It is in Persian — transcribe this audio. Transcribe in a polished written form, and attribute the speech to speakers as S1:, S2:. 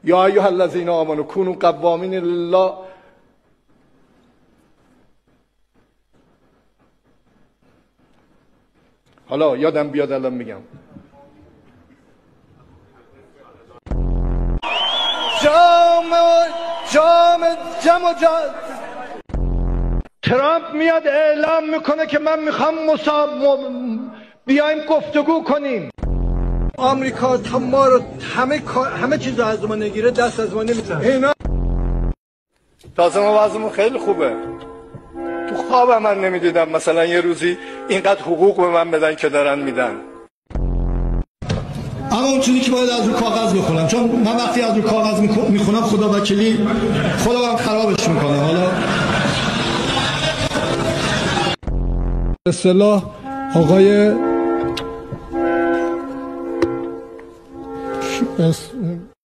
S1: یا ایها الذین آمنوا کونوا قوامین لله. حالا یادم بیاد الان میگم. ترامپ میاد اعلام میکنه که من میخوام بیایم گفتگو کنیم. آمریکا تا ما رو همه چیز رو از ما نگیره، دست از ما نمیزنه. اینا تازه ما وضعمون خیلی خوبه. تو خوابم من نمیدیدم مثلا یه روزی اینقدر حقوق به من بدن که دارن میدن.
S2: اما اون چیزی که باید از رو کاغذ بخونم، چون من وقتی از رو کاغذ میخونم خدا وکیلی خودم خرابش میکنم. حالا به اصطلاح آقای